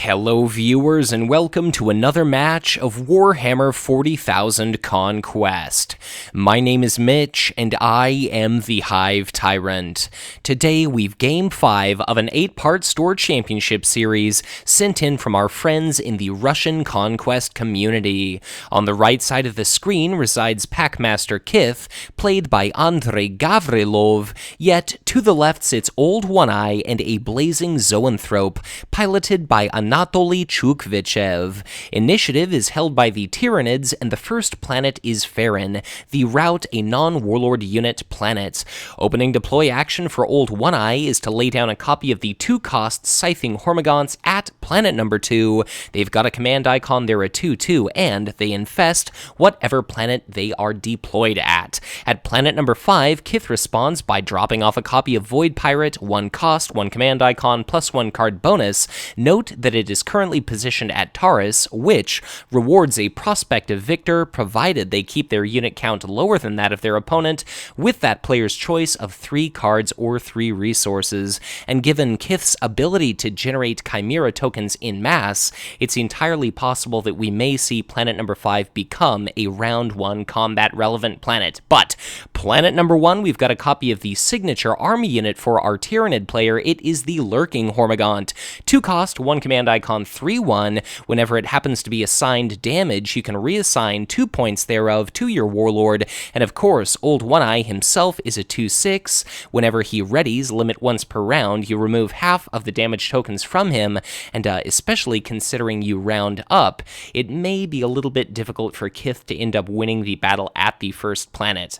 Hello viewers and welcome to another match of Warhammer 40,000 Conquest. My name is Mitch and I am the Hive Tyrant. Today we've Game 5 of an 8-part Store Championship series sent in from our friends in the Russian Conquest community. On the right side of the screen resides Packmaster Kith, played by Andrey Gavrilov, yet to the left sits Old One-Eye and a blazing zoanthrope, piloted by Anatoly Chukhvichev. Initiative is held by the Tyranids, and the first planet is Farron, the route a non-warlord unit planet. Opening deploy action for Old One-Eye is to lay down a copy of the 2-cost Scything Hormagaunts at planet number 2. They've got a command icon, they're a 2/2, and they infest whatever planet they are deployed at. At planet number 5, Kith responds by dropping off a copy of Void Pirate, 1 cost, 1 command icon, plus 1 card bonus. Note that it is currently positioned at Taurus, which rewards a prospective victor provided they keep their unit count lower than that of their opponent, with that player's choice of 3 cards or 3 resources. And given Kith's ability to generate Chimera tokens in mass, it's entirely possible that we may see planet number 5 become a round 1 combat relevant planet. But planet number 1, we've got a copy of the signature army unit for our Tyranid player. It is the Lurking Hormagaunt. 2 cost, 1 command icon, 3/1. Whenever it happens to be assigned damage, you can reassign 2 points thereof to your warlord. And of course, Old One-Eye himself is a 2/6. Whenever he readies, limit once per round, you remove half of the damage tokens from him, and especially considering you round up, it may be a little bit difficult for Kith to end up winning the battle at the first planet.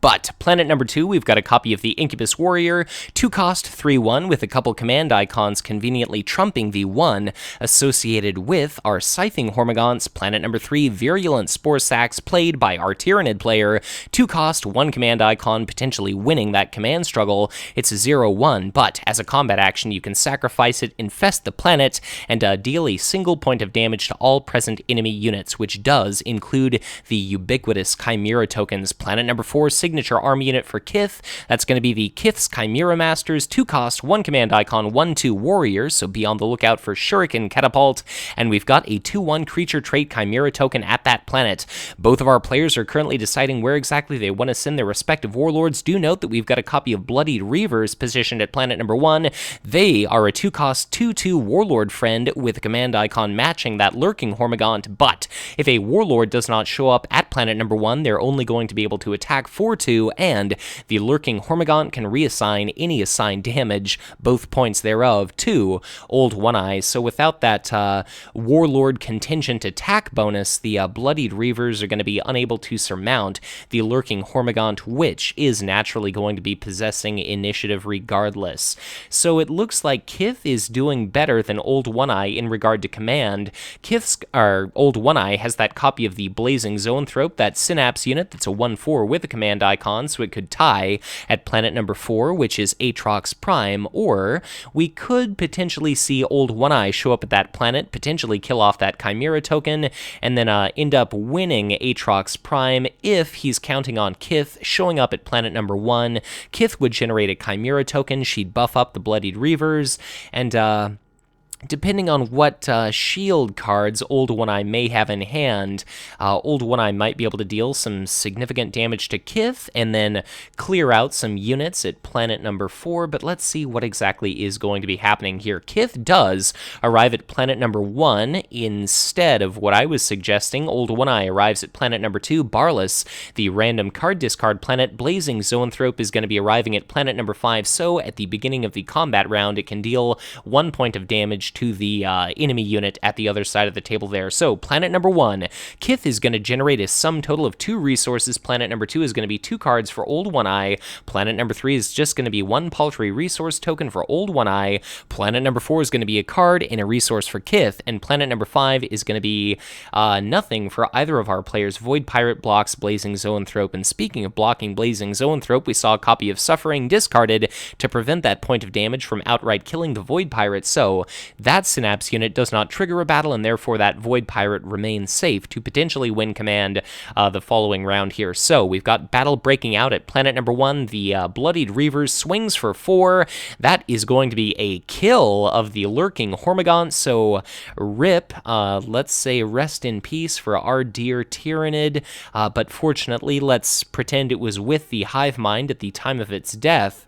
But planet number 2, we've got a copy of the Incubus Warrior, 2 cost, 3/1, with a couple command icons conveniently trumping the 1 associated with our Scything Hormagaunts. Planet number 3, Virulent Spore Sacs, played by our Tyranid player, 2 cost, 1 command icon, potentially winning that command struggle. It's a 0/1, but as a combat action, you can sacrifice it, infest the planet, and deal a single point of damage to all present enemy units, which does include the ubiquitous Chimera tokens. Planet number 4, signature army unit for Kith. That's going to be the Kith's Chimera Masters, 2 cost, 1 command icon, 1/2 warriors, so be on the lookout for Shuriken Catapult, and we've got a 2/1 creature trait Chimera token at that planet. Both of our players are currently deciding where exactly they want to send their respective warlords. Do note that we've got a copy of Bloodied Reavers positioned at planet number 1. They are a 2 cost, 2/2 warlord friend with a command icon matching that Lurking Hormagaunt, but if a warlord does not show up at planet number 1, they're only going to be able to attack 4/2, and the Lurking Hormagaunt can reassign any assigned damage, both points thereof, to Old One-Eye. So without that warlord contingent attack bonus, the Bloodied Reavers are going to be unable to surmount the Lurking Hormagaunt, which is naturally going to be possessing initiative regardless. So it looks like Kith is doing better than Old One-Eye in regard to command. Old One-Eye has that copy of the Blazing Zoanthrope, that Synapse unit that's a 1/4 with a command icon, so it could tie at planet number 4, which is Aatrox Prime, or we could potentially see Old One-Eye show up at that planet, potentially kill off that Chimera token, and then end up winning Aatrox Prime. If he's counting on Kith showing up at planet number 1, Kith would generate a Chimera token, she'd buff up the Bloodied Reavers, and depending on what shield cards Old One-Eye may have in hand, Old One-Eye might be able to deal some significant damage to Kith and then clear out some units at planet number 4, but let's see what exactly is going to be happening here. Kith does arrive at planet number 1 instead of what I was suggesting. Old One-Eye arrives at planet number 2, Boundless, the random card discard planet. Blazing Zoanthrope is going to be arriving at planet number 5, so at the beginning of the combat round, it can deal 1 point of damage to the enemy unit at the other side of the table there. So planet number 1, Kith is going to generate a sum total of 2 resources. Planet number 2 is going to be 2 cards for Old One-Eye. Planet number 3 is just going to be 1 paltry resource token for Old One-Eye. Planet number 4 is going to be a card and a resource for Kith, and planet number 5 is going to be nothing for either of our players. Void Pirate blocks Blazing Zoanthrope, and speaking of blocking Blazing Zoanthrope, we saw a copy of Suffering discarded to prevent that point of damage from outright killing the Void Pirate, so that Synapse unit does not trigger a battle, and therefore that Void Pirate remains safe to potentially win command the following round here. So we've got battle breaking out at planet number 1. The Bloodied Reavers swings for 4. That is going to be a kill of the Lurking Hormigaunt, so rip, let's say rest in peace for our dear Tyranid, but fortunately, let's pretend it was with the Hive Mind at the time of its death.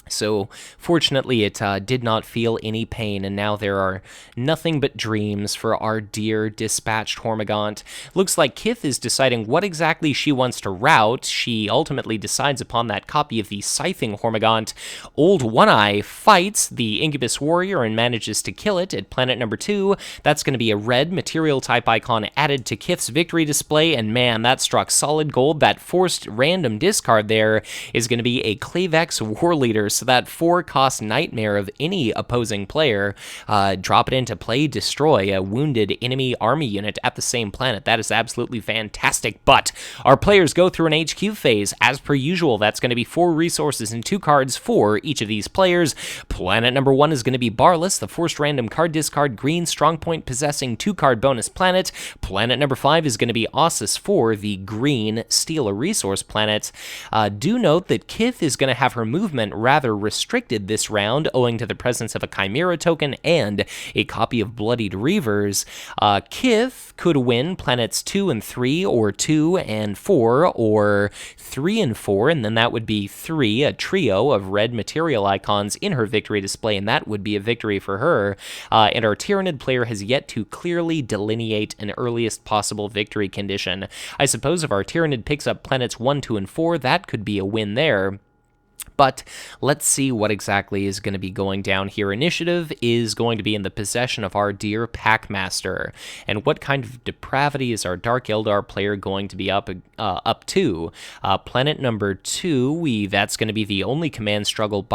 So, fortunately, it did not feel any pain, and now there are nothing but dreams for our dear dispatched Hormigaunt. Looks like Kith is deciding what exactly she wants to route. She ultimately decides upon that copy of the Scything Hormigaunt. Old One-Eye fights the Incubus Warrior and manages to kill it at planet number 2. That's going to be a red material type icon added to Kith's victory display, and man, that struck solid gold. That forced random discard there is going to be a Clavex War Leader. So that 4-cost nightmare of any opposing player, drop it into play, destroy a wounded enemy army unit at the same planet. That is absolutely fantastic, but our players go through an HQ phase. As per usual, that's going to be 4 resources and 2 cards for each of these players. Planet number 1 is going to be Boundless, the forced random card discard green strongpoint possessing 2-card bonus planet. Planet number 5 is going to be Ossus 4, the green steal a resource planet. Do note that Kith is going to have her movement rather restricted this round owing to the presence of a Chimera token and a copy of Bloodied Reavers. Kith could win planets 2 and 3, or 2 and 4, or 3 and 4, and then that would be 3, a trio of red material icons in her victory display, and that would be a victory for her. And our Tyranid player has yet to clearly delineate an earliest possible victory condition. I suppose if our Tyranid picks up planets 1, 2, and 4, that could be a win there. But let's see what exactly is going to be going down here. Initiative is going to be in the possession of our dear Packmaster. And what kind of depravity is our Dark Eldar player going to be up to? Planet number 2, that's going to be the only command struggle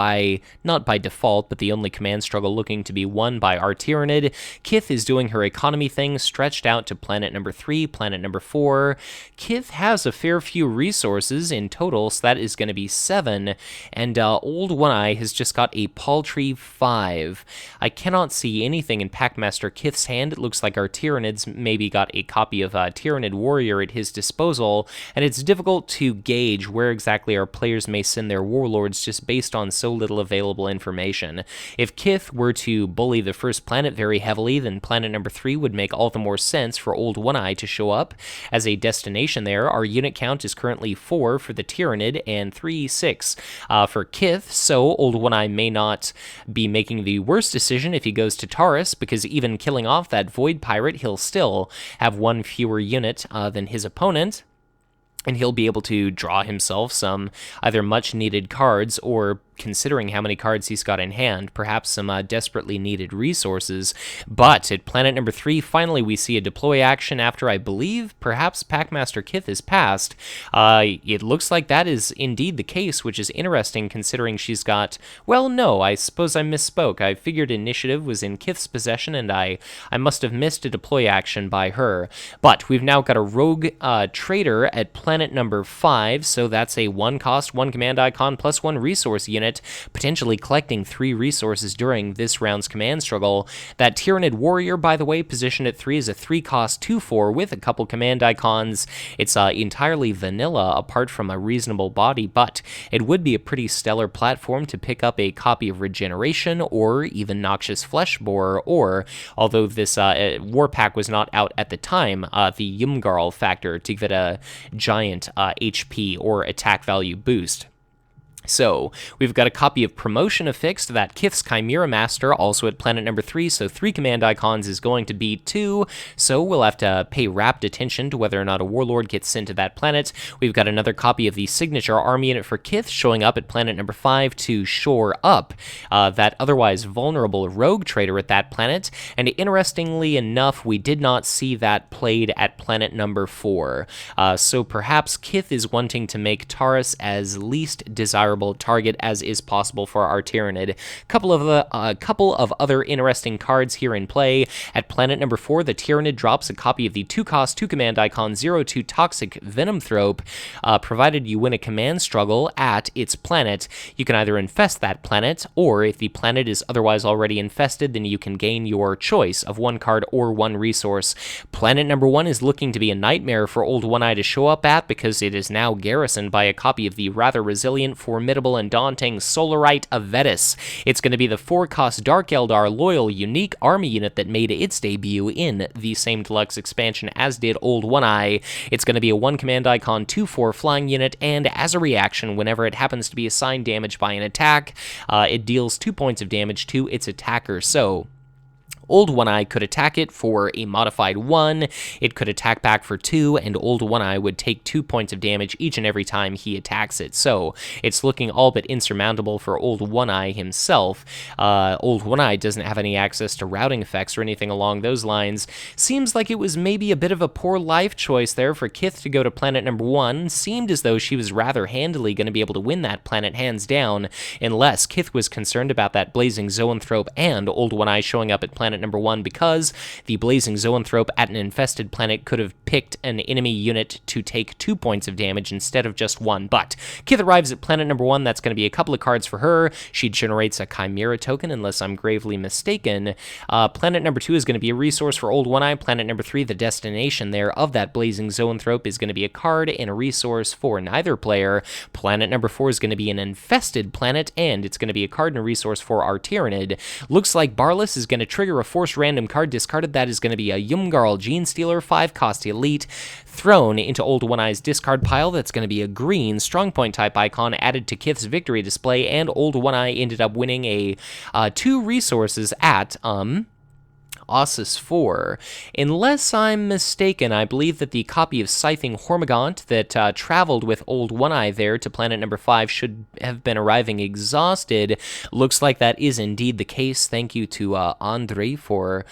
not by default, but the only command struggle looking to be won by our Tyranid. Kith is doing her economy thing, stretched out to planet number 3, planet number 4. Kith has a fair few resources in total, so that is going to be 7. And Old One-Eye has just got a paltry 5. I cannot see anything in Packmaster Kith's hand. It looks like our Tyranids maybe got a copy of Tyranid Warrior at his disposal, and it's difficult to gauge where exactly our players may send their warlords just based on so little available information. If Kith were to bully the first planet very heavily, then planet number 3 would make all the more sense for Old One-Eye to show up as a destination there. Our unit count is currently 4 for the Tyranid and 6 for Kith, so Old One-Eye may not be making the worst decision if he goes to Taurus, because even killing off that Void Pirate, he'll still have 1 fewer unit than his opponent, and he'll be able to draw himself some either much-needed cards or, considering how many cards he's got in hand, perhaps some desperately needed resources. But at planet number 3, finally we see a deploy action after, I believe, perhaps Packmaster Kith is passed. It looks like that is indeed the case, which is interesting considering she's got... Well, no, I suppose I misspoke. I figured initiative was in Kith's possession, and I must have missed a deploy action by her. But we've now got a rogue trader at planet number 5, so that's a 1-cost, 1 command icon, plus 1 resource unit, potentially collecting 3 resources during this round's command struggle. That Tyranid Warrior, by the way, positioned at 3 is a 3-cost 2/4 with a couple command icons. It's entirely vanilla apart from a reasonable body, but it would be a pretty stellar platform to pick up a copy of Regeneration or even Noxious Fleshborer, or, although this war pack was not out at the time, the Yumgarl factor to give it a giant HP or attack value boost. So, we've got a copy of Promotion affixed, that Kith's Chimera Master, also at planet number 3, so 3 command icons is going to be 2, so we'll have to pay rapt attention to whether or not a Warlord gets sent to that planet. We've got another copy of the Signature Army Unit for Kith showing up at planet number 5 to shore up that otherwise vulnerable Rogue Trader at that planet, and interestingly enough, we did not see that played at planet number 4, so perhaps Kith is wanting to make Taurus as least desirable vulnerable target as is possible for our Tyranid. Couple of other interesting cards here in play. At planet number 4, the Tyranid drops a copy of the 2-cost 2-command icon 0/2 Toxic Venomthrope. Provided you win a command struggle at its planet, you can either infest that planet, or if the planet is otherwise already infested, then you can gain your choice of 1 card or 1 resource. Planet number 1 is looking to be a nightmare for Old One-Eye to show up at because it is now garrisoned by a copy of the rather resilient, formidable, and daunting Solarite Avedis. It's going to be the 4-cost Dark Eldar loyal unique army unit that made its debut in the same deluxe expansion as did Old One-Eye. It's going to be a 1-command icon 2/4 flying unit, and as a reaction, whenever it happens to be assigned damage by an attack, it deals 2 points of damage to its attacker. So Old One-Eye could attack it for a modified 1, it could attack back for 2, and Old One-Eye would take 2 points of damage each and every time he attacks it. So it's looking all but insurmountable for Old One-Eye himself. Old One-Eye doesn't have any access to routing effects or anything along those lines. Seems like it was maybe a bit of a poor life choice there for Kith to go to planet number 1. Seemed as though she was rather handily going to be able to win that planet hands down, unless Kith was concerned about that Blazing Zoanthrope and Old One-Eye showing up at planet number 1, because the Blazing Zoanthrope at an infested planet could have picked an enemy unit to take 2 points of damage instead of just 1. But Kith arrives at planet number 1. That's going to be a couple of cards for her. She generates a Chimera token, unless I'm gravely mistaken. Planet number 2 is going to be a resource for Old One-Eye. Planet number 3, the destination there of that Blazing Zoanthrope, is going to be a card and a resource for neither player. Planet number 4 is going to be an infested planet, and it's going to be a card and a resource for our Tyranid. Looks like Boundless is going to trigger a forced random card discarded. That is going to be a Yumgarl Genestealer 5-cost elite thrown into Old One-Eye's discard pile. That's going to be a green strong point type icon added to Kith's victory display, and Old One-Eye ended up winning a 2 resources at Ossus 4. Unless I'm mistaken, I believe that the copy of Scything Hormigaunt that traveled with Old One-Eye there to planet number 5 should have been arriving exhausted. Looks like that is indeed the case. Thank you to Andrey for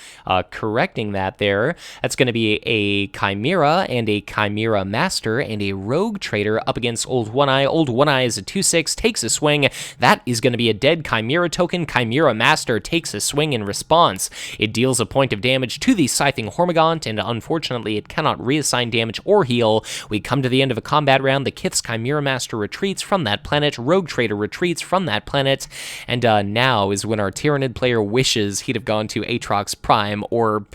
correcting that there. That's going to be a Chimera and a Chimera Master and a Rogue Trader up against Old One-Eye. Old One-Eye is a 2/6, takes a swing. That is going to be a dead Chimera token. Chimera Master takes a swing in response. It deals a point of damage to the Scything Hormigaunt, and unfortunately it cannot reassign damage or heal. We come to the end of a combat round. The Kith's Chimera Master retreats from that planet. Rogue Trader retreats from that planet, and now is when our Tyranid player wishes he'd have gone to Aatrox Prime, or,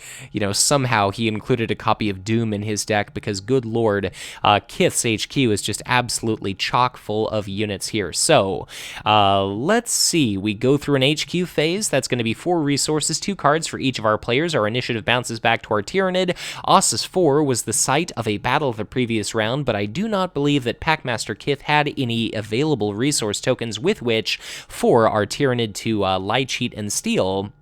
somehow he included a copy of Doom in his deck, because good lord, Kith's HQ is just absolutely chock full of units here. So, let's see. We go through an HQ phase. That's going to be 4 resources, 2 cards for each of our players. Our initiative bounces back to our Tyranid. Ossus 4 was the site of a battle of the previous round, but I do not believe that Packmaster Kith had any available resource tokens with which for our Tyranid to lie, cheat, and steal.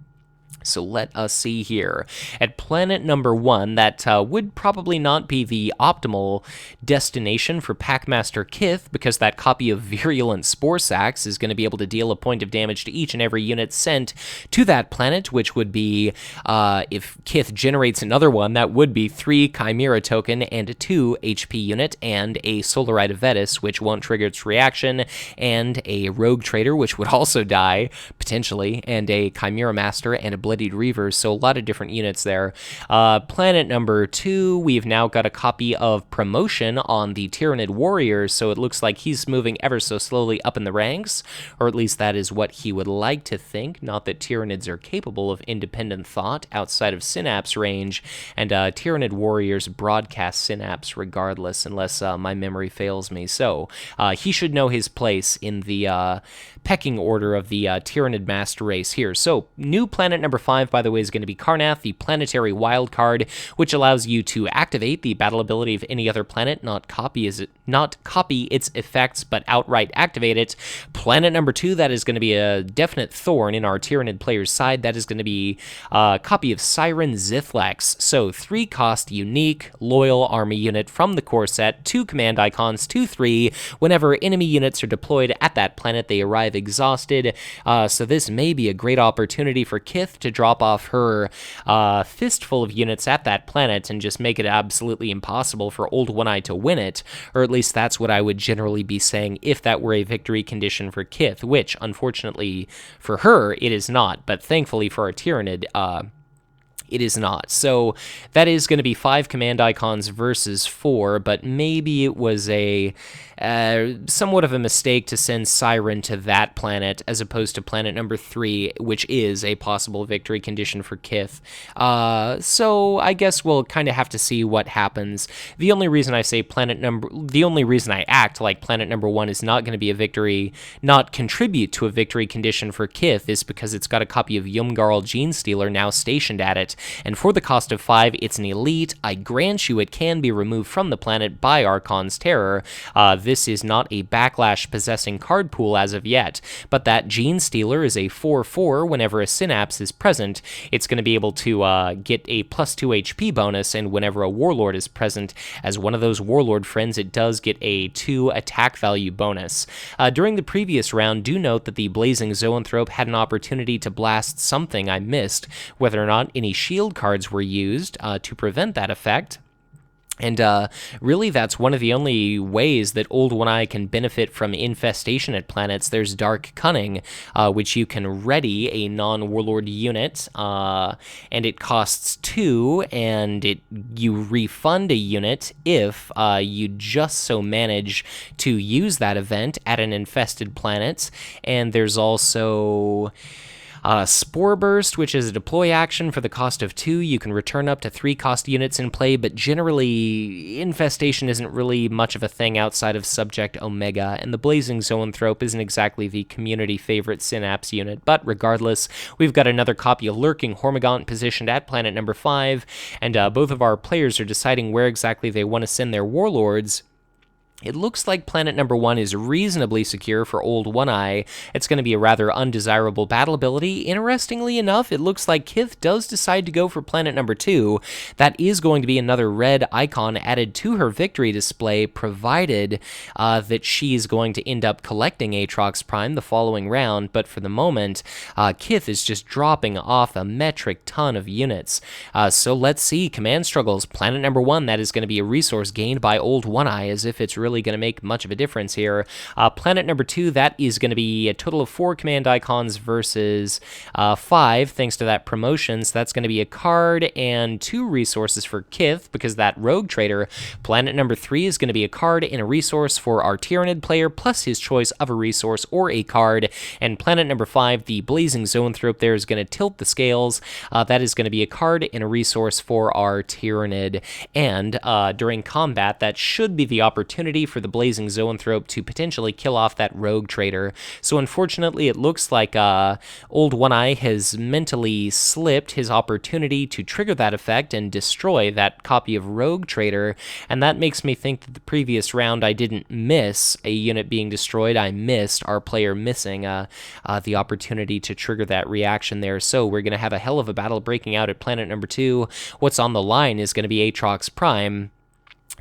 So let us see here. At planet number 1, that would probably not be the optimal destination for Packmaster Kith, because that copy of Virulent Spore Sacs is going to be able to deal a point of damage to each and every unit sent to that planet, which would be, if Kith generates another one, that would be 3 Chimera token and a 2 HP unit, and a Solarite Avedis, which won't trigger its reaction, and a Rogue Trader, which would also die, potentially, and a Chimera Master, and a Bloodied Reavers, so a lot of different units there. Planet number 2, we've now got a copy of Promotion on the Tyranid Warriors, so it looks like he's moving ever so slowly up in the ranks, or at least that is what he would like to think. Not that Tyranids are capable of independent thought outside of Synapse range, and Tyranid Warriors broadcast Synapse regardless, unless my memory fails me. So he should know his place in the pecking order of the Tyranid Master Race here. So, new planet number 5, by the way, is going to be Karnath, the planetary wild card, which allows you to activate the battle ability of any other planet, not copy its effects, but outright activate it. Planet number 2, that is going to be a definite thorn in our Tyranid player's side. That is going to be a copy of Siren Zithlex. So, 3-cost unique loyal army unit from the core set, 2 command icons, 2/3. Whenever enemy units are deployed at that planet, they arrive exhausted. So this may be a great opportunity for Kith to to drop off her fistful of units at that planet and just make it absolutely impossible for Old One-Eye to win it, or at least that's what I would generally be saying if that were a victory condition for Kith, which, unfortunately for her, it is not, but thankfully for our Tyranid, it is not. So that is going to be 5 command icons versus 4, but maybe it was a somewhat of a mistake to send Siren to that planet as opposed to planet number 3, which is a possible victory condition for Kith. So I guess we'll kind of have to see what happens. The only reason I act like planet number 1 is not going to be a victory, not contribute to a victory condition for Kith, is because it's got a copy of Yumgarl Genestealer now stationed at it, and for the cost of 5, it's an elite. I grant you it can be removed from the planet by Archon's Terror. This is not a backlash possessing card pool as of yet, but that Genestealer is a 4/4 whenever a Synapse is present. It's going to be able to get a +2 HP bonus, and whenever a Warlord is present as one of those Warlord friends, it does get a 2 attack value bonus. During the previous round, do note that the Blazing Zoanthrope had an opportunity to blast something I missed, whether or not any shield cards were used to prevent that effect. And really, that's one of the only ways that Old One-Eye can benefit from infestation at planets. There's Dark Cunning, which you can ready a non-Warlord unit, and it costs 2, and you refund a unit if you just so manage to use that event at an infested planet. And there's also Spore Burst, which is a deploy action for the cost of 2. You can return up to 3 cost units in play, but generally, Infestation isn't really much of a thing outside of Subject Omega, and the Blazing Zoanthrope isn't exactly the community favorite Synapse unit, but regardless, we've got another copy of Lurking Hormigaunt positioned at planet number 5, and both of our players are deciding where exactly they want to send their Warlords. It looks like planet number 1 is reasonably secure for Old One-Eye. It's going to be a rather undesirable battle ability. Interestingly enough, it looks like Kith does decide to go for planet number 2. That is going to be another red icon added to her victory display, provided that she's going to end up collecting Aatrox Prime the following round. But for the moment, Kith is just dropping off a metric ton of units. So let's see. Command struggles. Planet number 1, that is going to be a resource gained by Old One-Eye, as if it's really going to make much of a difference here. Planet number 2, that is going to be a total of 4 command icons versus 5, thanks to that promotion. So that's going to be a card and 2 resources for Kith, because that Rogue Trader. Planet number 3 is going to be a card and a resource for our Tyranid player, plus his choice of a resource or a card. And planet number 5, the Blazing Zoanthrope there, is going to tilt the scales. That is going to be a card and a resource for our Tyranid. And during combat, that should be the opportunity for the Blazing Zoanthrope to potentially kill off that Rogue Trader. So unfortunately, it looks like Old One-Eye has mentally slipped his opportunity to trigger that effect and destroy that copy of Rogue Trader, and that makes me think that the previous round I didn't miss a unit being destroyed. I missed our player missing the opportunity to trigger that reaction there. So we're going to have a hell of a battle breaking out at planet number 2. What's on the line is going to be Aatrox Prime.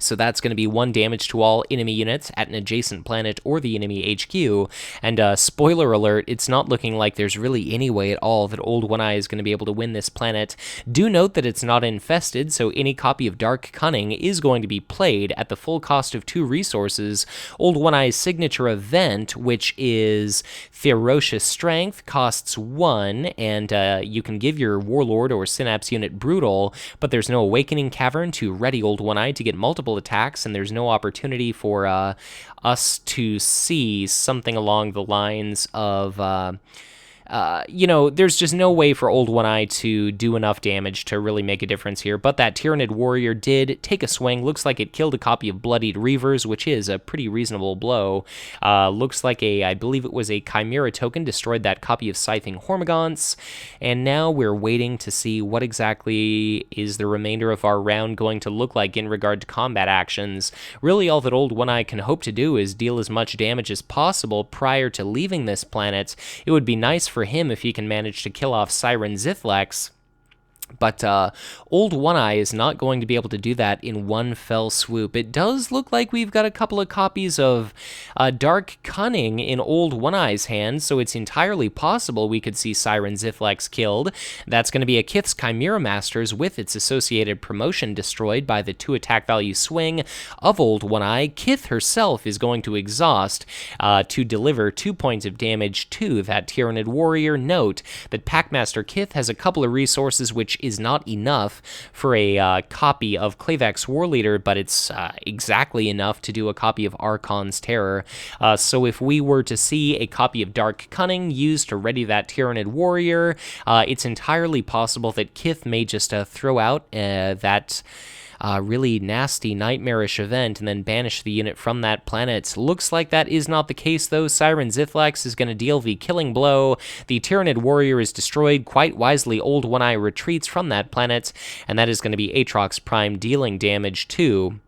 So that's going to be 1 damage to all enemy units at an adjacent planet or the enemy HQ. And spoiler alert, it's not looking like there's really any way at all that Old One-Eye is going to be able to win this planet. Do note that it's not infested, so any copy of Dark Cunning is going to be played at the full cost of 2 resources. Old One-Eye's signature event, which is Ferocious Strength, costs 1, and you can give your Warlord or Synapse unit Brutal, but there's no Awakening Cavern to ready Old One-Eye to get multiple attacks, and there's no opportunity for us to see something along the lines of there's just no way for Old One-Eye to do enough damage to really make a difference here. But that Tyranid Warrior did take a swing. Looks like it killed a copy of Bloodied Reavers, which is a pretty reasonable blow. Looks like I believe it was a Chimera token, destroyed that copy of Scything Hormagaunts. And now we're waiting to see what exactly is the remainder of our round going to look like in regard to combat actions. Really, all that Old One-Eye can hope to do is deal as much damage as possible prior to leaving this planet. It would be nice for him if he can manage to kill off Siren Zithlex. But Old One Eye is not going to be able to do that in one fell swoop. It does look like we've got a couple of copies of Dark Cunning in Old One Eye's hand, so it's entirely possible we could see Siren Zithlex killed. That's going to be a Kith's Chimera Masters with its associated promotion destroyed by the 2 attack value swing of Old One Eye. Kith herself is going to exhaust to deliver 2 points of damage to that Tyranid Warrior. Note that Packmaster Kith has a couple of resources which is not enough for a copy of Klavex Warleader, but it's exactly enough to do a copy of Archon's Terror. So if we were to see a copy of Dark Cunning used to ready that Tyranid Warrior, it's entirely possible that Kith may just throw out that really nasty, nightmarish event and then banish the unit from that planet. Looks like that is not the case, though. Siren Zithlex is going to deal the killing blow. The Tyranid Warrior is destroyed. Quite wisely, Old One Eye retreats from that planet, and that is going to be Aatrox Prime dealing damage to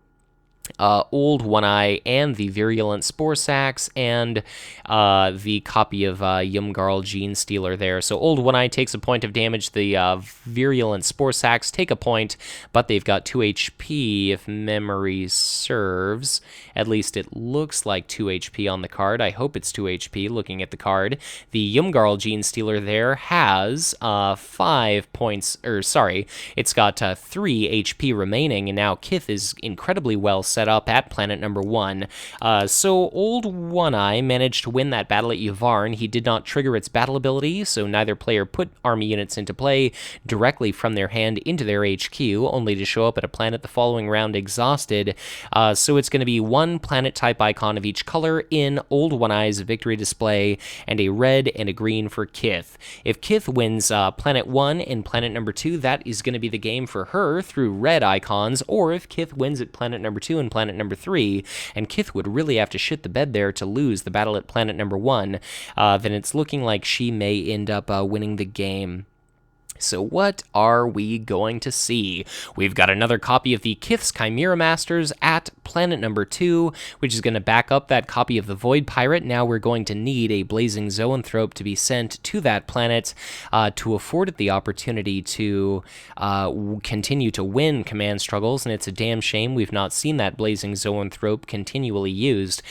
Old One Eye and the Virulent Spore Sacs and the copy of Yumgarl Gene Stealer there. So Old One Eye takes a point of damage. The Virulent Spore Sacs take a point, but they've got 2 HP if memory serves. At least it looks like 2 HP on the card. I hope it's 2 HP looking at the card. The Yumgarl Gene Stealer there has 5 points, or sorry, it's got 3 HP remaining, and now Kith is incredibly well set up at planet number 1. So Old One Eye managed to win that battle at Yvarn. He did not trigger its battle ability, so neither player put army units into play directly from their hand into their HQ, only to show up at a planet the following round exhausted. So it's going to be 1 planet type icon of each color in Old One Eye's victory display, and a red and a green for Kith. If Kith wins planet 1 and planet number 2, that is going to be the game for her through red icons, or if Kith wins at planet number 2 and planet number 3, and Kith would really have to shit the bed there to lose the battle at planet number 1, then it's looking like she may end up winning the game. So what are we going to see? We've got another copy of the Kith's Chimera Masters at planet number 2, which is going to back up that copy of the Void Pirate. Now we're going to need a Blazing Zoanthrope to be sent to that planet to afford it the opportunity to continue to win command struggles, and it's a damn shame we've not seen that Blazing Zoanthrope continually used.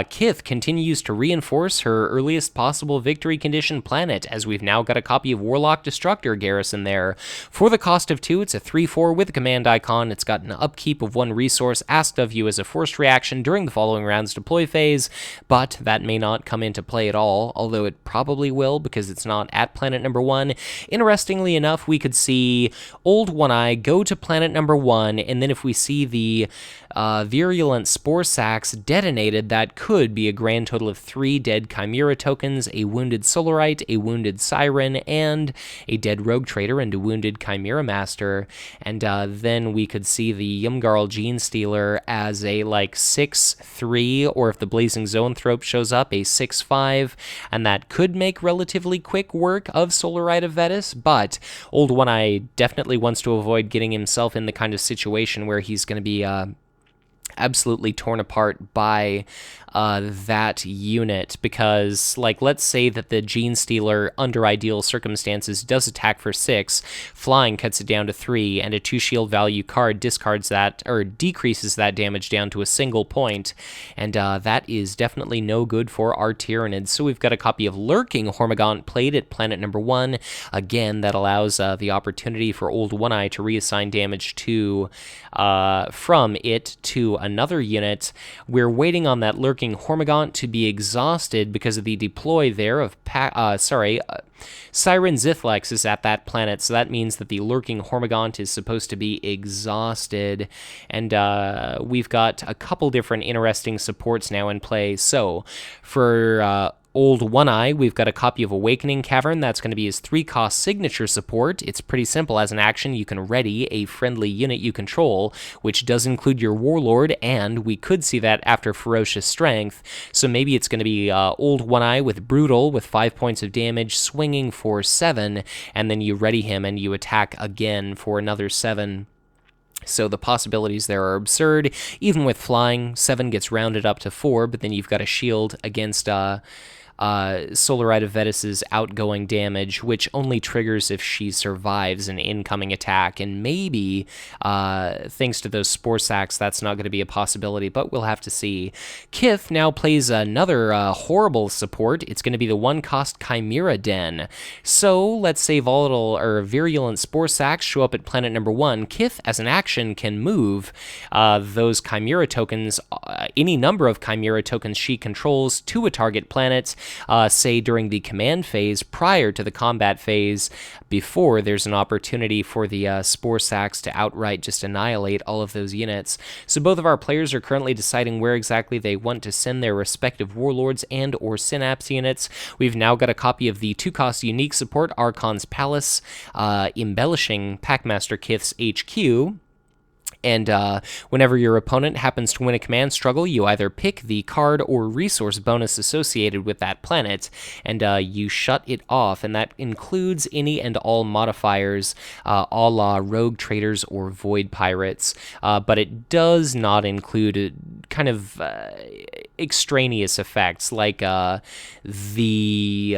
Kith continues to reinforce her earliest possible victory condition planet, as we've now got a copy of Warlock Destructor garrison there. For the cost of 2, it's a 3/4 with a command icon. It's got an upkeep of 1 resource asked of you as a forced reaction during the following round's deploy phase, but that may not come into play at all, although it probably will because it's not at planet number 1. Interestingly enough, we could see Old One Eye go to planet number 1, and then if we see the Virulent Spore Sacs detonated, that could be a grand total of 3 dead Chimera tokens, a wounded Solarite, a wounded Siren, and a dead Rogue Trader and a wounded Chimera Master, and then we could see the Yumgarl Gene Stealer as a 6/3, or if the Blazing Zoanthrope shows up, a 6/5, and that could make relatively quick work of Solarite of Vetus, but Old One Eye definitely wants to avoid getting himself in the kind of situation where he's going to be absolutely torn apart by that unit, because let's say that the Gene Stealer under ideal circumstances does attack for 6, flying cuts it down to 3, and a 2 shield value card discards that or decreases that damage down to a single point, and that is definitely no good for our Tyranids. So we've got a copy of Lurking Hormigaunt played at planet number 1. Again, that allows the opportunity for Old One Eye to reassign damage to from it to another unit. We're waiting on that Lurking Hormigaunt to be exhausted because of the deploy there of Siren Zithlex is at that planet, so that means that the Lurking Hormigaunt is supposed to be exhausted, and we've got a couple different interesting supports now in play. So for Old One Eye, we've got a copy of Awakening Cavern. That's going to be his 3-cost signature support. It's pretty simple. As an action, you can ready a friendly unit you control, which does include your Warlord, and we could see that after Ferocious Strength. So maybe it's going to be Old One Eye with Brutal with 5 points of damage, swinging for 7, and then you ready him and you attack again for another 7. So the possibilities there are absurd. Even with flying, 7 gets rounded up to 4, but then you've got a shield against Solar Rite of Vetus's outgoing damage, which only triggers if she survives an incoming attack, and maybe, thanks to those Spore Sacks, that's not going to be a possibility, but we'll have to see. Kith now plays another horrible support. It's going to be the 1-cost Chimera Den. So, let's say volatile or virulent Spore Sacks show up at planet number 1. Kith, as an action, can move those Chimera tokens, any number of Chimera tokens she controls, to a target planet, say during the command phase, prior to the combat phase, before there's an opportunity for the Spore Sacks to outright just annihilate all of those units. So both of our players are currently deciding where exactly they want to send their respective Warlords and or Synapse units. We've now got a copy of the 2-cost unique support, Archon's Palace, embellishing Packmaster Kith's HQ. And whenever your opponent happens to win a command struggle, you either pick the card or resource bonus associated with that planet, and you shut it off, and that includes any and all modifiers, a la Rogue Traders or Void Pirates, but it does not include kind of extraneous effects, like the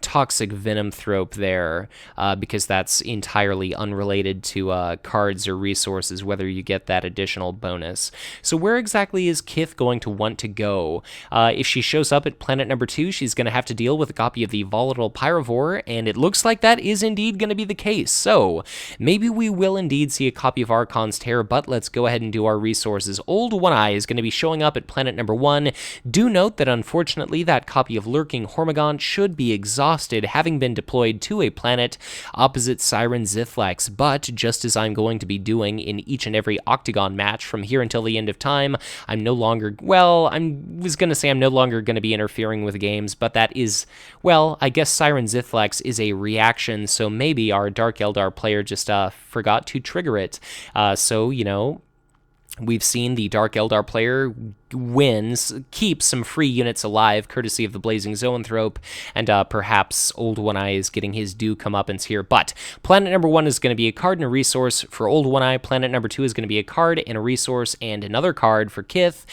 Toxic Venom Thrope there, because that's entirely unrelated to cards or resources, whether you get that additional bonus. So where exactly is Kith going to want to go? If she shows up at planet number 2, she's going to have to deal with a copy of the Volatile Pyrovore, and it looks like that is indeed going to be the case. So maybe we will indeed see a copy of Archon's Terror, but let's go ahead and do our resources. Old One-Eye is going to be showing up at planet number 1. Do note that unfortunately that copy of Lurking Hormigaunt should be exhausted, having been deployed to a planet opposite Siren Zithlex, but just as I'm going to be doing in each and every Octagon match from here until the end of time, I'm no longer, well, I was going to say I'm no longer going to be interfering with games, but that is, well, I guess Siren Zithlex is a reaction, so maybe our Dark Eldar player just forgot to trigger it. So, you know, we've seen the Dark Eldar player keeps some free units alive, courtesy of the Blazing Zoanthrope, and perhaps Old One-Eye is getting his due comeuppance here. But planet number 1 is going to be a card and a resource for Old One-Eye. Planet number 2 is going to be a card and a resource and another card for Kith.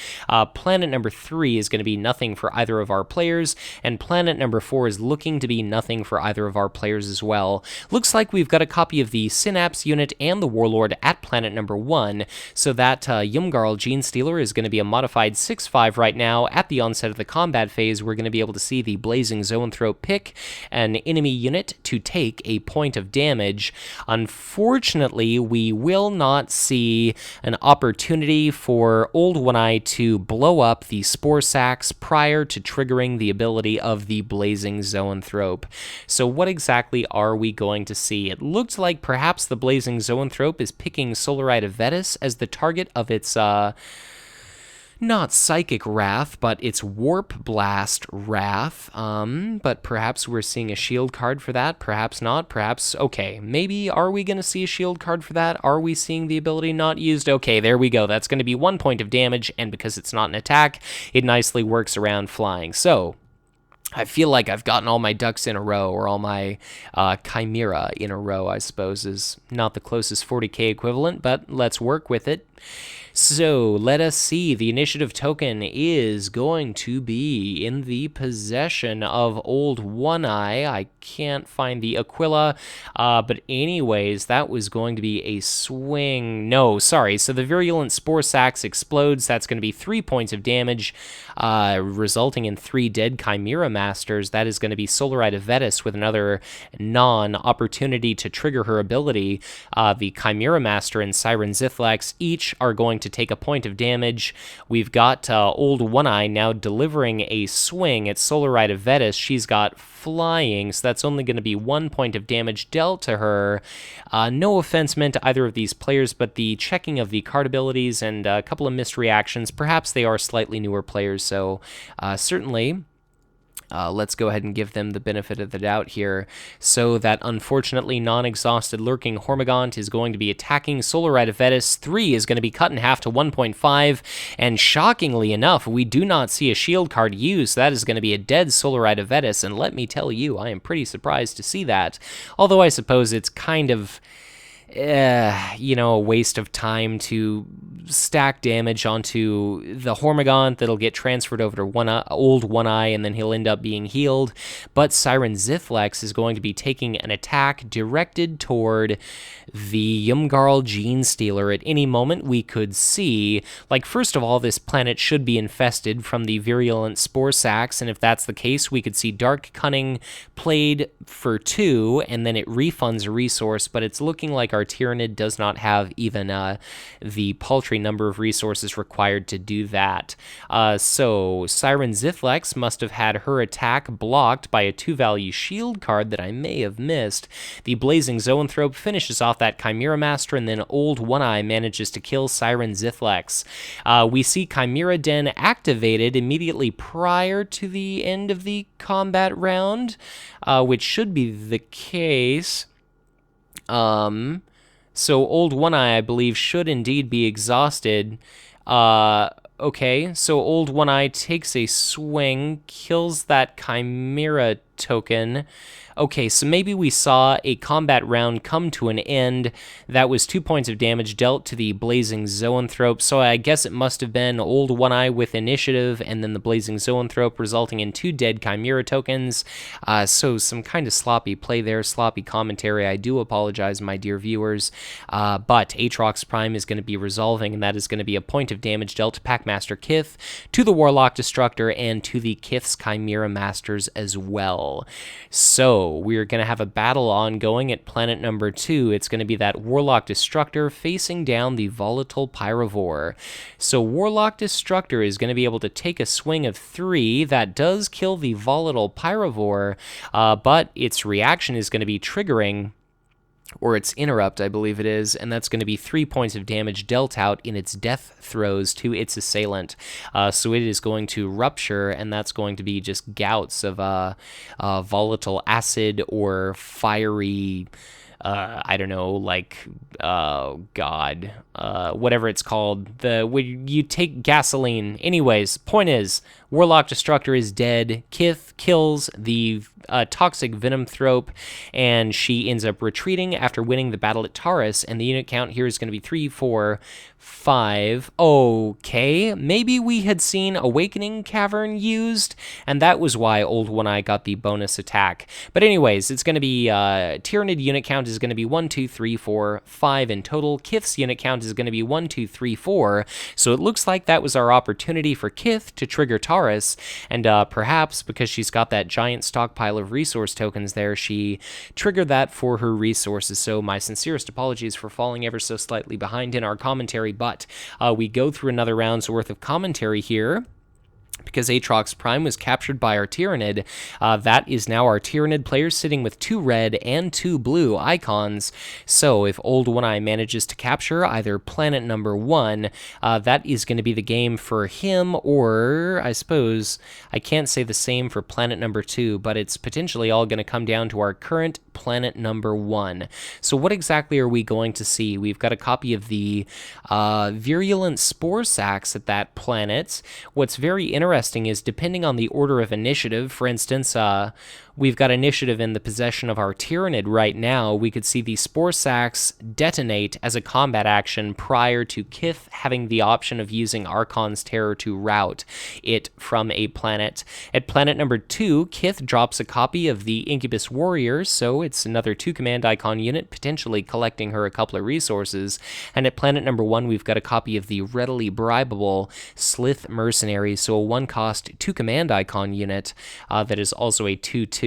Planet number 3 is going to be nothing for either of our players, and planet number 4 is looking to be nothing for either of our players as well. Looks like we've got a copy of the Synapse unit and the Warlord at planet number 1, so that Yumgarl Genestealer is going to be a modified 6/5 right now. At the onset of the combat phase, we're going to be able to see the Blazing Zoanthrope pick an enemy unit to take a point of damage. Unfortunately, we will not see an opportunity for Old One-Eye to blow up the Spore Sacks prior to triggering the ability of the Blazing Zoanthrope. So what exactly are we going to see? It looks like perhaps the Blazing Zoanthrope is picking Solar Rite of Vetus as the target of its not Psychic Wrath, but it's Warp Blast Wrath. But perhaps we're seeing a shield card for that. Perhaps not. Perhaps, okay, maybe are we going to see a shield card for that? Are we seeing the ability not used? Okay, there we go. That's going to be 1 point of damage, and because it's not an attack, it nicely works around flying. So I feel like I've gotten all my ducks in a row, or all my Chimera in a row, I suppose, is not the closest 40k equivalent, but let's work with it. So, let us see. The initiative token is going to be in the possession of Old One-Eye. I can't find the Aquila, but anyways, that was going to be a swing. No, sorry. So, the Virulent Spore Sacks explodes. That's going to be 3 points of damage, resulting in 3 dead Chimera Masters. That is going to be Solar Rite of Vetus with another non-opportunity to trigger her ability. The Chimera Master and Siren Zithlex each are going to take a point of damage. We've got Old One-Eye now delivering a swing at Solar Rite of Vetus. She's got flying, so that's only going to be 1 point of damage dealt to her. No offense meant to either of these players, but the checking of the card abilities and a couple of missed reactions, perhaps they are slightly newer players, so certainly let's go ahead and give them the benefit of the doubt here. So that unfortunately non-exhausted Lurking Hormigaunt is going to be attacking Solar Rite of Vetus. 3 is going to be cut in half to 1.5, and shockingly enough, we do not see a shield card used. That is going to be a dead Solar Rite of Vetus, and let me tell you, I am pretty surprised to see that. Although I suppose it's kind of a waste of time to stack damage onto the Hormigaunt that'll get transferred over to old One Eye, and then he'll end up being healed. But Siren Zithlex is going to be taking an attack directed toward the Yumgarl Genestealer. At any moment, we could see, first of all, this planet should be infested from the virulent spore sacs, and if that's the case, we could see Dark Cunning played for 2, and then it refunds a resource, but it's looking like our Tyranid does not have even the paltry number of resources required to do that. So Siren Zithlex must have had her attack blocked by a 2-value shield card that I may have missed. The Blazing Zoanthrope finishes off that Chimera Master, and then Old One Eye manages to kill Siren Zithlex. We see Chimera Den activated immediately prior to the end of the combat round, which should be the case. So Old One Eye, I believe, should indeed be exhausted. Okay, so Old One Eye takes a swing, kills that Chimera token. Okay, so maybe we saw a combat round come to an end. That was 2 points of damage dealt to the Blazing Zoanthrope, so I guess it must have been Old One Eye with initiative, and then the Blazing Zoanthrope resulting in 2 dead Chimera tokens. So some kind of sloppy play there, sloppy commentary. I do apologize, my dear viewers, but Aatrox Prime is going to be resolving, and that is going to be a point of damage dealt to Packmaster Kith, to the Warlock Destructor, and to the Kith's Chimera Masters as well. So we're going to have a battle ongoing at planet number 2. It's going to be that Warlock Destructor facing down the Volatile Pyrovore. So Warlock Destructor is going to be able to take a swing of 3. That does kill the Volatile Pyrovore, but its reaction is going to be triggering, or its interrupt, I believe it is, and that's going to be 3 points of damage dealt out in its death throes to its assailant. So it is going to rupture, and that's going to be just gouts of volatile acid or fiery, I don't know, whatever it's called. When you take gasoline. Anyways, point is, Warlock Destructor is dead. Kith kills the Toxic Venomthrope, and she ends up retreating after winning the battle at Taurus, and the unit count here is going to be 3, 4, 5. Okay, maybe we had seen Awakening Cavern used, and that was why Old One Eye got the bonus attack. But anyways, it's going to be, Tyranid unit count is going to be 1, 2, 3, 4, 5 in total. Kith's unit count is going to be 1, 2, 3, 4. So it looks like that was our opportunity for Kith to trigger Taurus, and perhaps because she's got that giant stockpile of resource tokens there, she triggered that for her resources. So my sincerest apologies for falling ever so slightly behind in our commentary, but we go through another round's worth of commentary here. Because Aatrox Prime was captured by our Tyranid, that is now our Tyranid player sitting with 2 red and 2 blue icons. So if Old One Eye manages to capture either planet number 1, that is going to be the game for him, or I suppose I can't say the same for planet number 2, but it's potentially all going to come down to our current planet number 1. So what exactly are we going to see? We've got a copy of the virulent spore sacs at that planet. What's very interesting is, depending on the order of initiative, for instance, we've got initiative in the possession of our Tyranid right now. We could see the spore sacs detonate as a combat action prior to Kith having the option of using Archon's Terror to rout it from a planet. At planet number 2, Kith drops a copy of the Incubus Warrior, so it's another 2 command icon unit, potentially collecting her a couple of resources. And at planet number 1, we've got a copy of the readily bribable Slith Mercenary, so a 1-cost 2 command icon unit that is also a 2/2.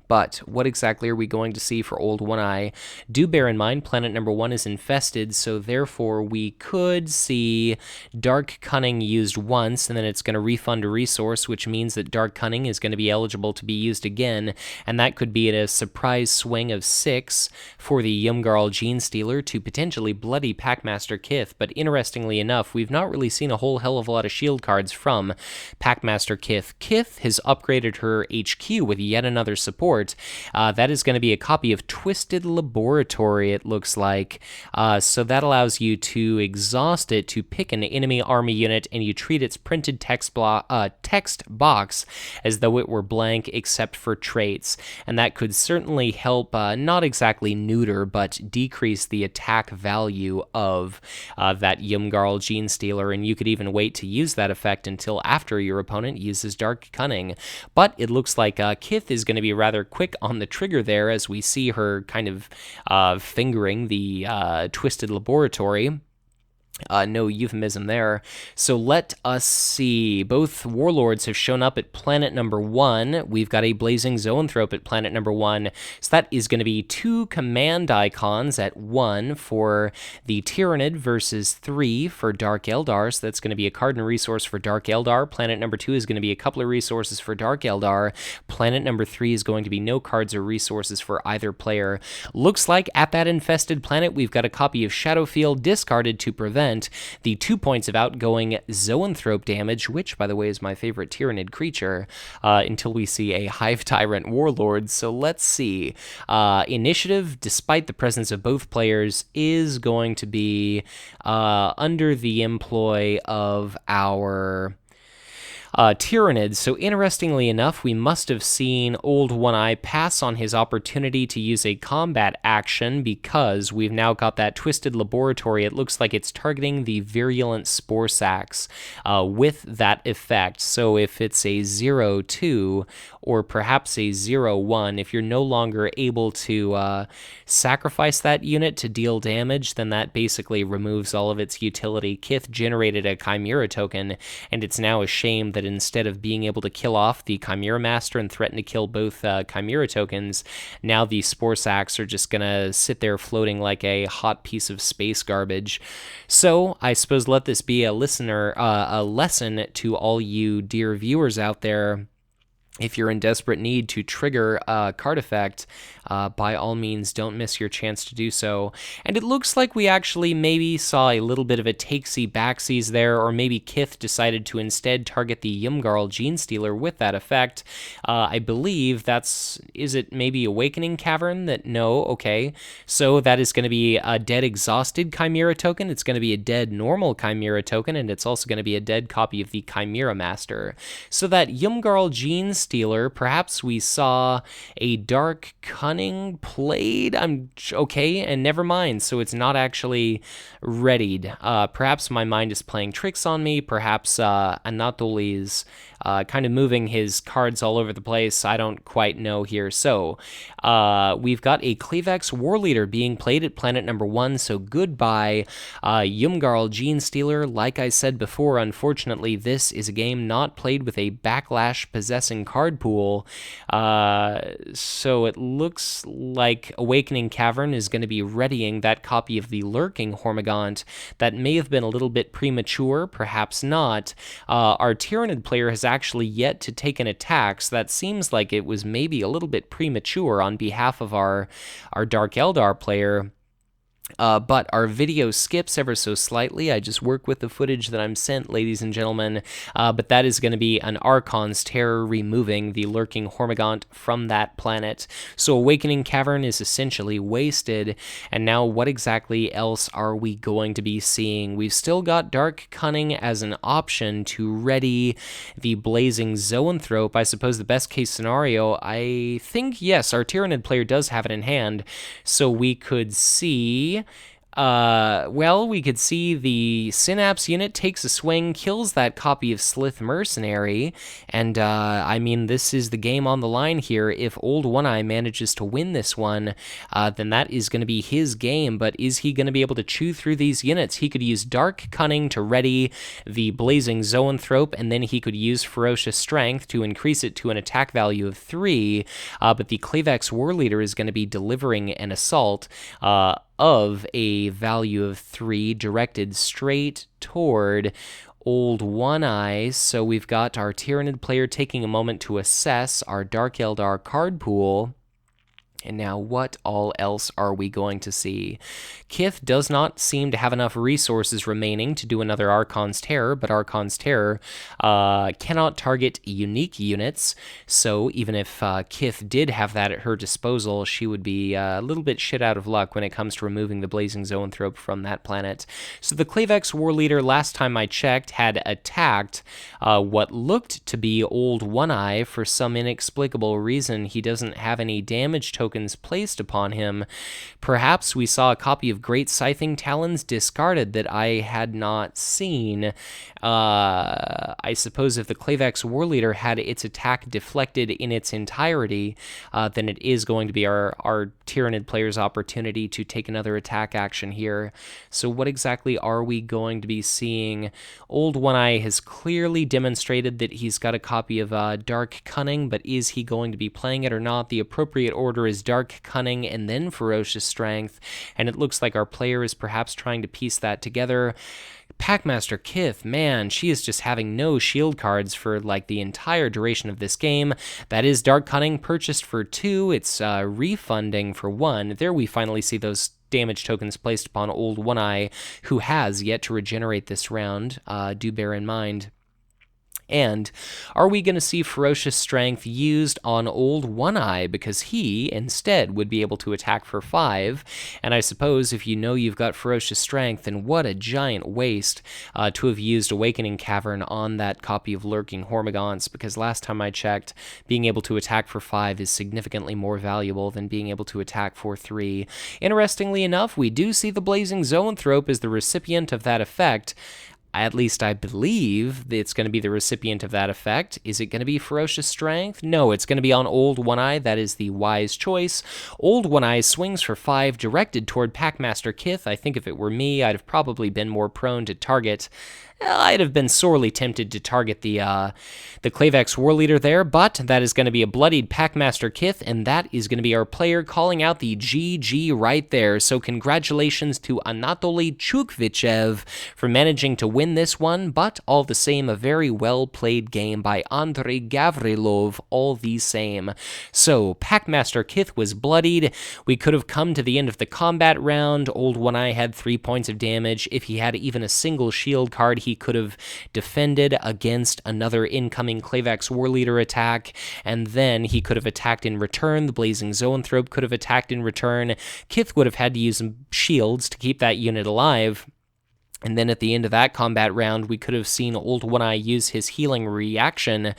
But what exactly are we going to see for Old One Eye? Do bear in mind, planet number 1 is infested, so therefore we could see Dark Cunning used once, and then it's going to refund a resource, which means that Dark Cunning is going to be eligible to be used again, and that could be at a surprise swing of 6 for the Yumgarl Genestealer to potentially bloody Packmaster Kith. But interestingly enough, we've not really seen a whole hell of a lot of shield cards from Packmaster Kith. Kith has upgraded her HQ with yet another support, support. That is going to be a copy of Twisted Laboratory, it looks like. So that allows you to exhaust it to pick an enemy army unit, and you treat its printed text box as though it were blank except for traits. And that could certainly help not exactly neuter, but decrease the attack value of that Yumgarl Genestealer, and you could even wait to use that effect until after your opponent uses Dark Cunning. But it looks like Kith is going to be rather quick on the trigger there, as we see her kind of fingering the Twisted Laboratory. No euphemism there. So let us see. Both warlords have shown up at planet number 1. We've got a Blazing Zoanthrope at planet number 1. So that is going to be 2 command icons at 1 for the Tyranid versus 3 for Dark Eldar. So that's going to be a card and resource for Dark Eldar. Planet number 2 is going to be a couple of resources for Dark Eldar. Planet number 3 is going to be no cards or resources for either player. Looks like at that infested planet, we've got a copy of Shadowfield discarded to prevent the 2 points of outgoing Zoanthrope damage, which, by the way, is my favorite Tyranid creature, until we see a Hive Tyrant Warlord. So let's see. Initiative, despite the presence of both players, is going to be under the employ of our Tyranids. So interestingly enough, we must have seen Old One-Eye pass on his opportunity to use a combat action, because we've now got that Twisted Laboratory. It looks like it's targeting the Virulent Spore Sacs with that effect. So if it's a 0-2 or perhaps a 0-1, if you're no longer able to sacrifice that unit to deal damage, then that basically removes all of its utility. Kith generated a Chimera token, and it's now a shame that instead of being able to kill off the Chimera Master and threaten to kill both Chimera tokens, now the Spore Sacs are just gonna sit there floating like a hot piece of space garbage. So I suppose let this be a lesson to all you dear viewers out there. If you're in desperate need to trigger a card effect, by all means, don't miss your chance to do so. And it looks like we actually maybe saw a little bit of a takesy backsies there, or maybe Kith decided to instead target the Yumgarl Genestealer with that effect. I believe is it maybe Awakening Cavern? No, okay. So that is going to be a dead exhausted Chimera token, it's going to be a dead normal Chimera token, and it's also going to be a dead copy of the Chimera Master. So that Yumgarl Genestealer, perhaps we saw a Dark Cunning played. Okay, and never mind. So it's not actually readied. Perhaps my mind is playing tricks on me. Perhaps Anatoly's kind of moving his cards all over the place. I don't quite know here. So we've got a Clevex Warleader being played at planet number 1. So goodbye, Yumgarl Genestealer. Like I said before, unfortunately, this is a game not played with a backlash possessing card pool. So it looks like Awakening Cavern is going to be readying that copy of the Lurking Hormigaunt. That may have been a little bit premature, perhaps not. Our Tyranid player has actually yet to take an attack, so that seems like it was maybe a little bit premature on behalf of our Dark Eldar player. But our video skips ever so slightly. I just work with the footage that I'm sent, ladies and gentlemen. But that is going to be an Archon's Terror removing the Lurking Hormigaunt from that planet. So Awakening Cavern is essentially wasted. And now what exactly else are we going to be seeing? We've still got Dark Cunning as an option to ready the Blazing Zoanthrope. I suppose the best case scenario, I think, yes, our Tyranid player does have it in hand. So we could see... we could see the Synapse unit takes a swing, kills that copy of Slith Mercenary, and I mean, this is the game on the line here. If Old One-Eye manages to win this one, then that is going to be his game, but is he going to be able to chew through these units? He could use Dark Cunning to ready the Blazing Zoanthrope, and then he could use Ferocious Strength to increase it to an attack value of 3, but the Clevex Warleader is going to be delivering an assault, of a value of 3 directed straight toward Old One-Eye. So we've got our Tyranid player taking a moment to assess our Dark Eldar card pool. And now what all else are we going to see? Kith does not seem to have enough resources remaining to do another Archon's Terror, but Archon's Terror cannot target unique units, so even if Kith did have that at her disposal, she would be a little bit shit out of luck when it comes to removing the Blazing Zoanthrope from that planet. So the Clavex Warleader, last time I checked, had attacked what looked to be Old One-Eye. For some inexplicable reason, he doesn't have any damage tokens placed upon him. Perhaps we saw a copy of Great Scything Talons discarded that I had not seen. I suppose if the Clavex Warleader had its attack deflected in its entirety, then it is going to be our Tyranid player's opportunity to take another attack action here. So what exactly are we going to be seeing? Old One-Eye has clearly demonstrated that he's got a copy of Dark Cunning, but is he going to be playing it or not? The appropriate order is Dark Cunning and then Ferocious Strength, and it looks like our player is perhaps trying to piece that together. Packmaster Kith, man, she is just having no shield cards for like the entire duration of this game. That is Dark Cunning, purchased for 2. It's refunding for 1. There we finally see those damage tokens placed upon Old One-Eye, who has yet to regenerate this round. Do bear in mind. And are we going to see Ferocious Strength used on Old One-Eye, because he instead would be able to attack for 5, and I suppose if you know you've got Ferocious Strength, then what a giant waste to have used Awakening Cavern on that copy of Lurking Hormagaunts, because last time I checked, being able to attack for 5 is significantly more valuable than being able to attack for 3. Interestingly enough, we do see the Blazing Zoanthrope as the recipient of that effect. At least I believe it's going to be the recipient of that effect. Is it going to be Ferocious Strength? No, it's going to be on Old One-Eye. That is the wise choice. Old One-Eye swings for 5, directed toward Packmaster Kith. I think if it were me, I'd have probably been more prone to target. I'd have been sorely tempted to target the Clavex Warleader there, but that is going to be a bloodied Packmaster Kith, and that is going to be our player calling out the GG right there. So congratulations to Anatoly Chukhvichev for managing to win this one, but all the same, a very well-played game by Andrey Gavrilov, all the same. So Packmaster Kith was bloodied. We could have come to the end of the combat round. Old One-Eye had 3 points of damage. If he had even a single shield card, he could have defended against another incoming Clavex Warleader attack, and then he could have attacked in return. The Blazing Zoanthrope could have attacked in return. Kith would have had to use some shields to keep that unit alive. And then at the end of that combat round, we could have seen Old One-Eye use his healing reaction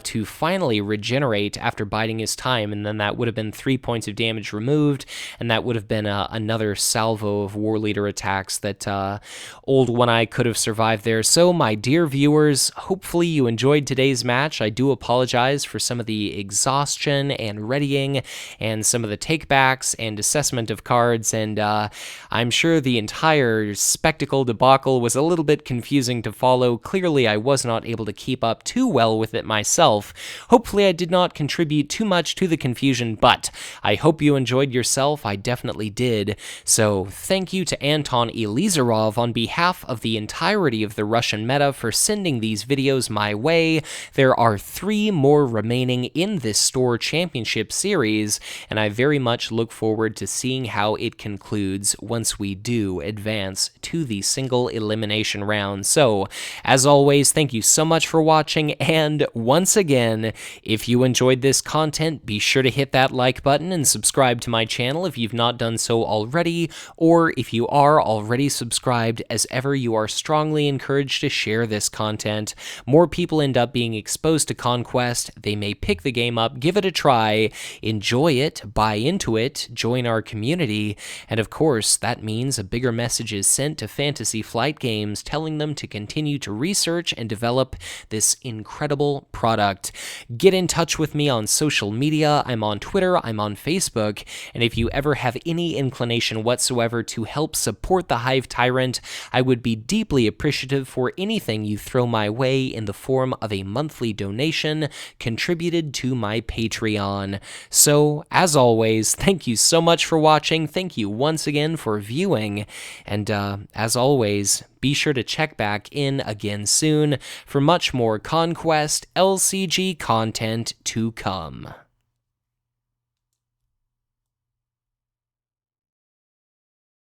to finally regenerate after biding his time, and then that would have been 3 points of damage removed, and that would have been another salvo of Warleader attacks that Old One-Eye could have survived there. So, my dear viewers, hopefully you enjoyed today's match. I do apologize for some of the exhaustion and readying, and some of the takebacks and assessment of cards, and I'm sure the entire spectacle debacle was a little bit confusing to follow. Clearly, I was not able to keep up too well with it myself. Hopefully, I did not contribute too much to the confusion, but I hope you enjoyed yourself. I definitely did. So, thank you to Anton Elizarov on behalf of the entirety of the Russian meta for sending these videos my way. There are 3 more remaining in this Store Championship series, and I very much look forward to seeing how it concludes once we do advance to the single elimination round. So, as always, thank you so much for watching, and once again, if you enjoyed this content, be sure to hit that like button and subscribe to my channel if you've not done so already, or if you are already subscribed, as ever, you are strongly encouraged to share this content. More people end up being exposed to Conquest. They may pick the game up, give it a try, enjoy it, buy into it, join our community, and of course, that means a bigger message is sent to Fantasy Flight Games, telling them to continue to research and develop this incredible product. Get in touch with me on social media. I'm on Twitter, I'm on Facebook, and if you ever have any inclination whatsoever to help support the Hive Tyrant, I would be deeply appreciative for anything you throw my way in the form of a monthly donation contributed to my Patreon. So, as always, thank you so much for watching. Thank you once again for viewing, and as always, be sure to check back in again soon for much more Conquest LCG content to come.